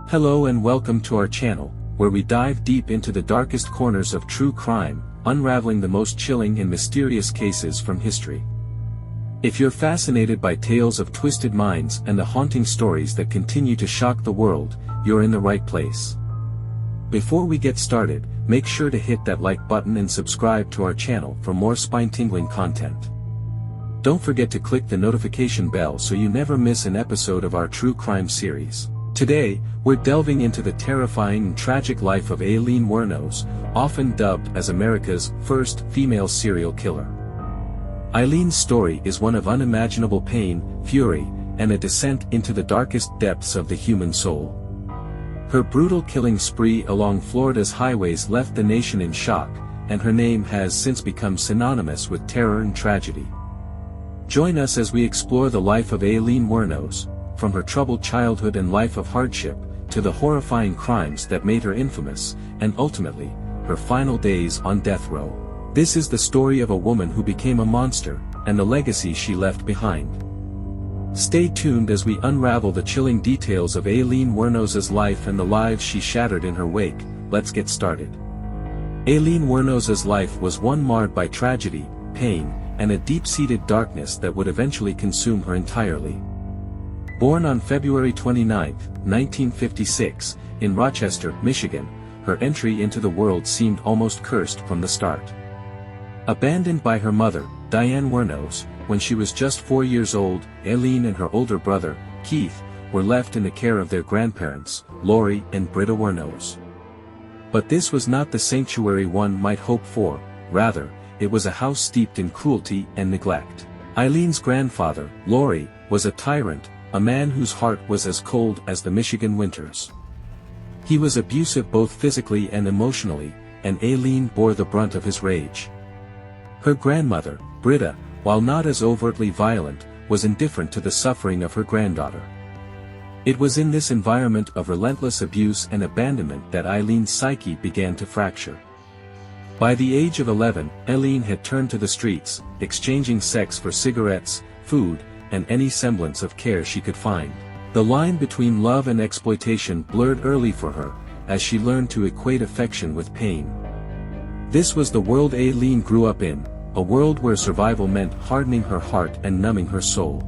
Hello and welcome to our channel, where we dive deep into the darkest corners of true crime, unraveling the most chilling and mysterious cases from history. If you're fascinated by tales of twisted minds and the haunting stories that continue to shock the world, you're in the right place. Before we get started, make sure to hit that like button and subscribe to our channel for more spine-tingling content. Don't forget to click the notification bell so you never miss an episode of our true crime series. Today, we're delving into the terrifying and tragic life of Aileen Wuornos, often dubbed as America's first female serial killer. Aileen's story is one of unimaginable pain, fury, and a descent into the darkest depths of the human soul. Her brutal killing spree along Florida's highways left the nation in shock, and her name has since become synonymous with terror and tragedy. Join us as we explore the life of Aileen Wuornos, from her troubled childhood and life of hardship, to the horrifying crimes that made her infamous, and ultimately, her final days on death row. This is the story of a woman who became a monster, and the legacy she left behind. Stay tuned as we unravel the chilling details of Aileen Wuornos' life and the lives she shattered in her wake. Let's get started. Aileen Wuornos' life was one marred by tragedy, pain, and a deep-seated darkness that would eventually consume her entirely. Born on February 29, 1956, in Rochester, Michigan, her entry into the world seemed almost cursed from the start. Abandoned by her mother, Diane Wuornos, when she was just 4 years old, Aileen and her older brother, Keith, were left in the care of their grandparents, Lori and Britta Wuornos. But this was not the sanctuary one might hope for, rather, it was a house steeped in cruelty and neglect. Aileen's grandfather, Lori, was a tyrant, a man whose heart was as cold as the Michigan winters. He was abusive both physically and emotionally, and Aileen bore the brunt of his rage. Her grandmother, Britta, while not as overtly violent, was indifferent to the suffering of her granddaughter. It was in this environment of relentless abuse and abandonment that Aileen's psyche began to fracture. By the age of 11, Aileen had turned to the streets, exchanging sex for cigarettes, food, and any semblance of care she could find. The line between love and exploitation blurred early for her, as she learned to equate affection with pain. This was the world Aileen grew up in, a world where survival meant hardening her heart and numbing her soul.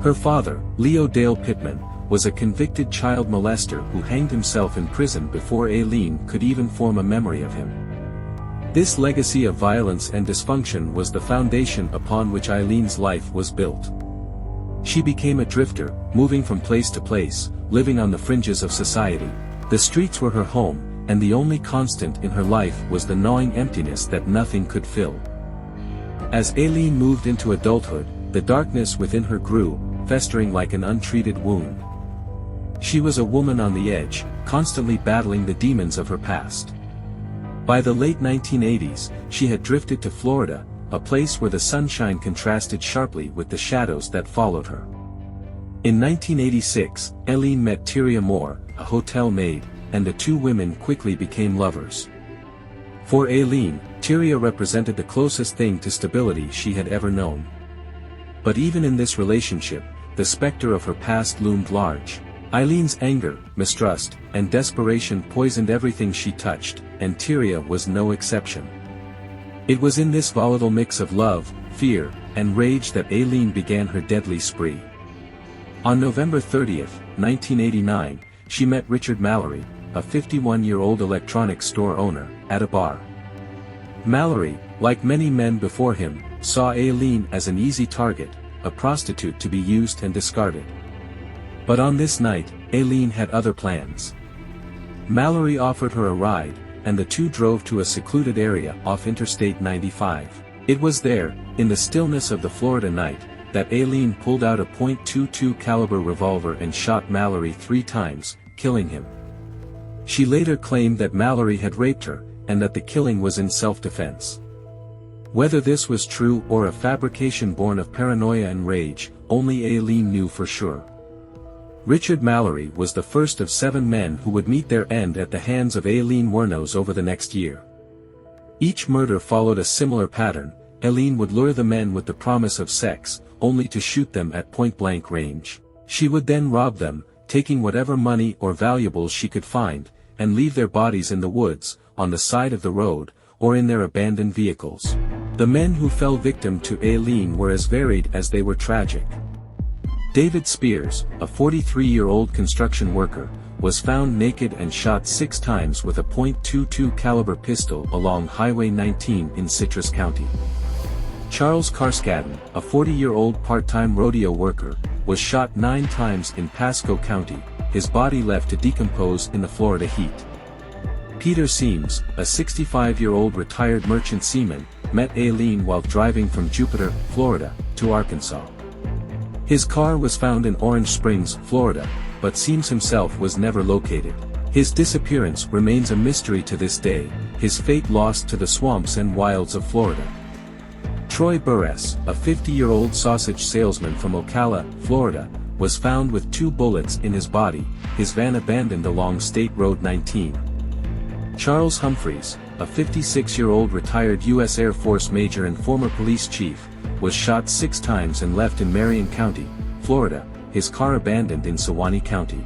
Her father, Leo Dale Pittman, was a convicted child molester who hanged himself in prison before Aileen could even form a memory of him. This legacy of violence and dysfunction was the foundation upon which Aileen's life was built. She became a drifter, moving from place to place, living on the fringes of society. The streets were her home, and the only constant in her life was the gnawing emptiness that nothing could fill. As Aileen moved into adulthood, the darkness within her grew, festering like an untreated wound. She was a woman on the edge, constantly battling the demons of her past. By the late 1980s, she had drifted to Florida, a place where the sunshine contrasted sharply with the shadows that followed her. In 1986, Aileen met Tyria Moore, a hotel maid, and the two women quickly became lovers. For Aileen, Tyria represented the closest thing to stability she had ever known. But even in this relationship, the specter of her past loomed large. Aileen's anger, mistrust, and desperation poisoned everything she touched, and Tyria was no exception. It was in this volatile mix of love, fear, and rage that Aileen began her deadly spree. On November 30, 1989, she met Richard Mallory, a 51-year-old electronics store owner, at a bar. Mallory, like many men before him, saw Aileen as an easy target, a prostitute to be used and discarded. But on this night, Aileen had other plans. Mallory offered her a ride, and the two drove to a secluded area off Interstate 95. It was there, in the stillness of the Florida night, that Aileen pulled out a .22 caliber revolver and shot Mallory 3 times, killing him. She later claimed that Mallory had raped her, and that the killing was in self-defense. Whether this was true or a fabrication born of paranoia and rage, only Aileen knew for sure. Richard Mallory was the first of 7 men who would meet their end at the hands of Aileen Wuornos over the next year. Each murder followed a similar pattern. Aileen would lure the men with the promise of sex, only to shoot them at point-blank range. She would then rob them, taking whatever money or valuables she could find, and leave their bodies in the woods, on the side of the road, or in their abandoned vehicles. The men who fell victim to Aileen were as varied as they were tragic. David Spears, a 43-year-old construction worker, was found naked and shot 6 times with a .22 caliber pistol along Highway 19 in Citrus County. Charles Carskadden, a 40-year-old part-time rodeo worker, was shot 9 times in Pasco County, his body left to decompose in the Florida heat. Peter Seams, a 65-year-old retired merchant seaman, met Aileen while driving from Jupiter, Florida, to Arkansas. His car was found in Orange Springs, Florida, but Seams himself was never located. His disappearance remains a mystery to this day, his fate lost to the swamps and wilds of Florida. Troy Burress, a 50-year-old sausage salesman from Ocala, Florida, was found with 2 bullets in his body, his van abandoned along State Road 19. Charles Humphreys, a 56-year-old retired U.S. Air Force major and former police chief, was shot 6 times and left in Marion County, Florida, his car abandoned in Sewanee County.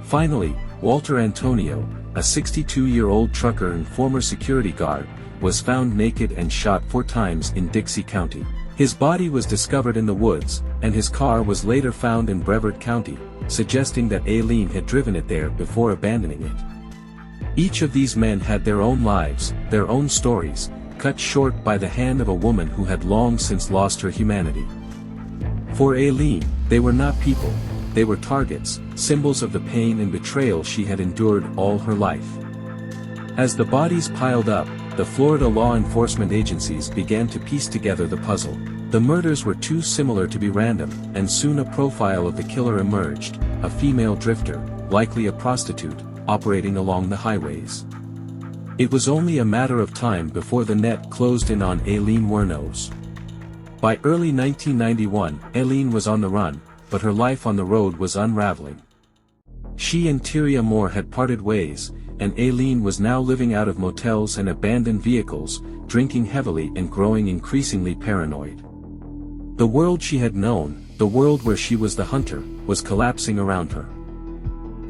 Finally, Walter Antonio, a 62-year-old trucker and former security guard, was found naked and shot 4 times in Dixie County. His body was discovered in the woods, and his car was later found in Brevard County, suggesting that Aileen had driven it there before abandoning it. Each of these men had their own lives, their own stories, cut short by the hand of a woman who had long since lost her humanity. For Aileen, they were not people, they were targets, symbols of the pain and betrayal she had endured all her life. As the bodies piled up, the Florida law enforcement agencies began to piece together the puzzle. The murders were too similar to be random, and soon a profile of the killer emerged, a female drifter, likely a prostitute, operating along the highways. It was only a matter of time before the net closed in on Aileen Wuornos. By early 1991, Aileen was on the run, but her life on the road was unraveling. She and Tyria Moore had parted ways, and Aileen was now living out of motels and abandoned vehicles, drinking heavily and growing increasingly paranoid. The world she had known, the world where she was the hunter, was collapsing around her.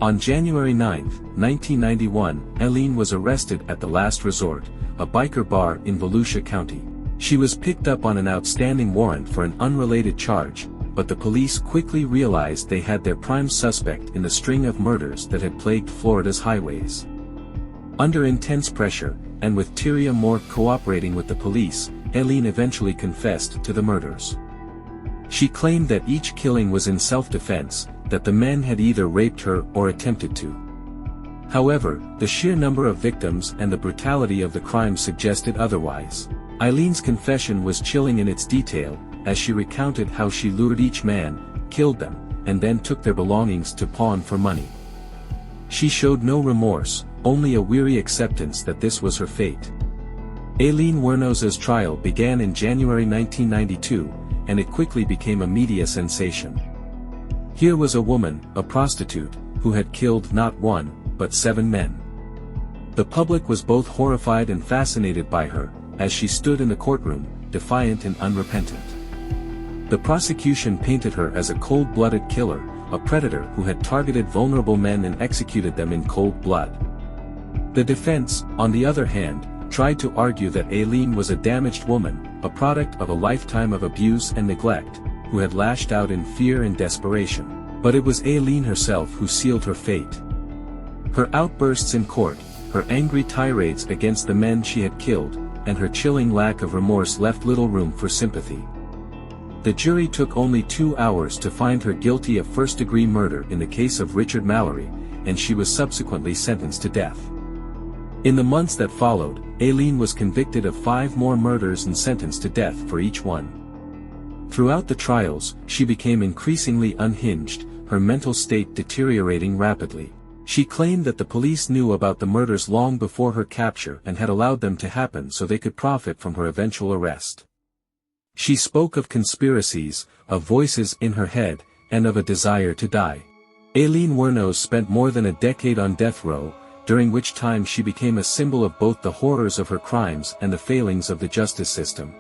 On January 9, 1991, Aileen was arrested at the Last Resort, a biker bar in Volusia County. She was picked up on an outstanding warrant for an unrelated charge, but the police quickly realized they had their prime suspect in the string of murders that had plagued Florida's highways. Under intense pressure, and with Tyria Moore cooperating with the police, Aileen eventually confessed to the murders. She claimed that each killing was in self-defense, that the men had either raped her or attempted to. However, the sheer number of victims and the brutality of the crime suggested otherwise. Aileen's confession was chilling in its detail, as she recounted how she lured each man, killed them, and then took their belongings to pawn for money. She showed no remorse, only a weary acceptance that this was her fate. Aileen Wuornos' trial began in January 1992, and it quickly became a media sensation. Here was a woman, a prostitute, who had killed not 1, but 7 men. The public was both horrified and fascinated by her, as she stood in the courtroom, defiant and unrepentant. The prosecution painted her as a cold-blooded killer, a predator who had targeted vulnerable men and executed them in cold blood. The defense, on the other hand, tried to argue that Aileen was a damaged woman, a product of a lifetime of abuse and neglect, who had lashed out in fear and desperation. But it was Aileen herself who sealed her fate. Her outbursts in court, her angry tirades against the men she had killed, and her chilling lack of remorse left little room for sympathy. The jury took only 2 hours to find her guilty of first-degree murder in the case of Richard Mallory, and she was subsequently sentenced to death. In the months that followed, Aileen was convicted of 5 more murders and sentenced to death for each one. Throughout the trials, she became increasingly unhinged, her mental state deteriorating rapidly. She claimed that the police knew about the murders long before her capture and had allowed them to happen so they could profit from her eventual arrest. She spoke of conspiracies, of voices in her head, and of a desire to die. Aileen Wuornos spent more than a decade on death row, during which time she became a symbol of both the horrors of her crimes and the failings of the justice system.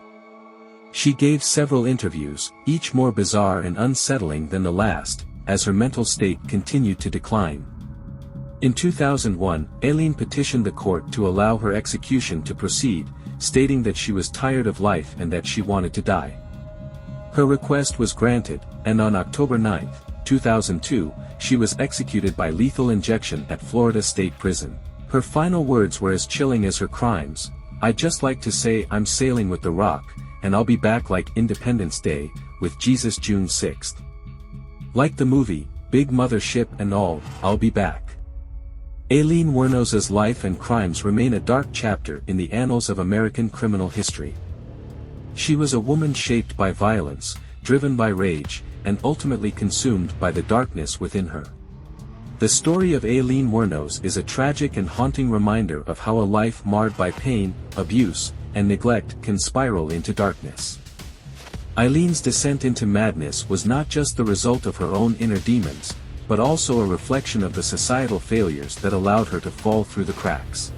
She gave several interviews, each more bizarre and unsettling than the last, as her mental state continued to decline. In 2001, Aileen petitioned the court to allow her execution to proceed, stating that she was tired of life and that she wanted to die. Her request was granted, and on October 9, 2002, she was executed by lethal injection at Florida State Prison. Her final words were as chilling as her crimes: "I'd just like to say I'm sailing with the Rock, and I'll be back like Independence Day, with Jesus June 6th. Like the movie, Big Mother Ship and all, I'll be back." Aileen Wuornos' life and crimes remain a dark chapter in the annals of American criminal history. She was a woman shaped by violence, driven by rage, and ultimately consumed by the darkness within her. The story of Aileen Wuornos is a tragic and haunting reminder of how a life marred by pain, abuse, and neglect can spiral into darkness. Aileen's descent into madness was not just the result of her own inner demons, but also a reflection of the societal failures that allowed her to fall through the cracks.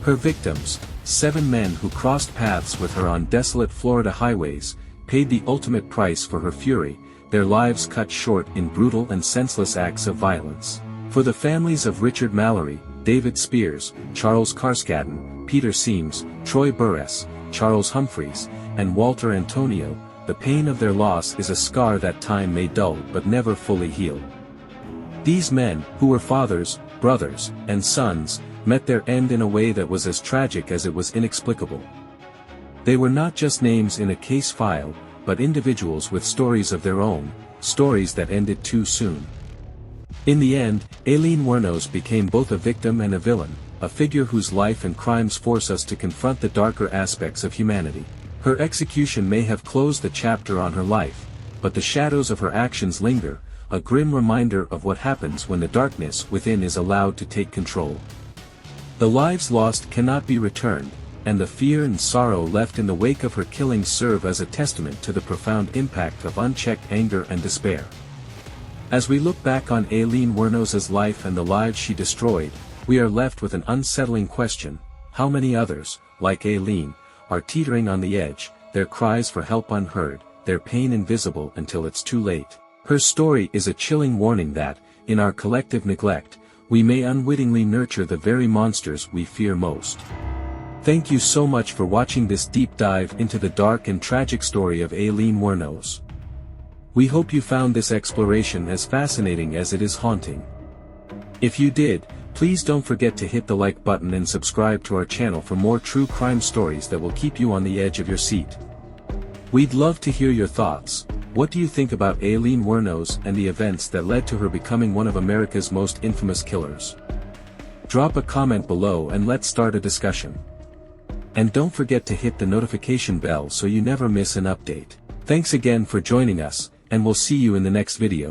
Her victims, 7 men who crossed paths with her on desolate Florida highways, paid the ultimate price for her fury, their lives cut short in brutal and senseless acts of violence. For the families of Richard Mallory, David Spears, Charles Carskadden, Peter Seams, Troy Burress, Charles Humphreys, and Walter Antonio, the pain of their loss is a scar that time may dull but never fully heal. These men, who were fathers, brothers, and sons, met their end in a way that was as tragic as it was inexplicable. They were not just names in a case file, but individuals with stories of their own, stories that ended too soon. In the end, Aileen Wuornos became both a victim and a villain, a figure whose life and crimes force us to confront the darker aspects of humanity. Her execution may have closed the chapter on her life, but the shadows of her actions linger, a grim reminder of what happens when the darkness within is allowed to take control. The lives lost cannot be returned, and the fear and sorrow left in the wake of her killings serve as a testament to the profound impact of unchecked anger and despair. As we look back on Aileen Wuornos' life and the lives she destroyed, we are left with an unsettling question: how many others, like Aileen, are teetering on the edge, their cries for help unheard, their pain invisible until it's too late? Her story is a chilling warning that, in our collective neglect, we may unwittingly nurture the very monsters we fear most. Thank you so much for watching this deep dive into the dark and tragic story of Aileen Wuornos. We hope you found this exploration as fascinating as it is haunting. If you did, please don't forget to hit the like button and subscribe to our channel for more true crime stories that will keep you on the edge of your seat. We'd love to hear your thoughts. What do you think about Aileen Wuornos and the events that led to her becoming one of America's most infamous killers? Drop a comment below and let's start a discussion. And don't forget to hit the notification bell so you never miss an update. Thanks again for joining us, and we'll see you in the next video.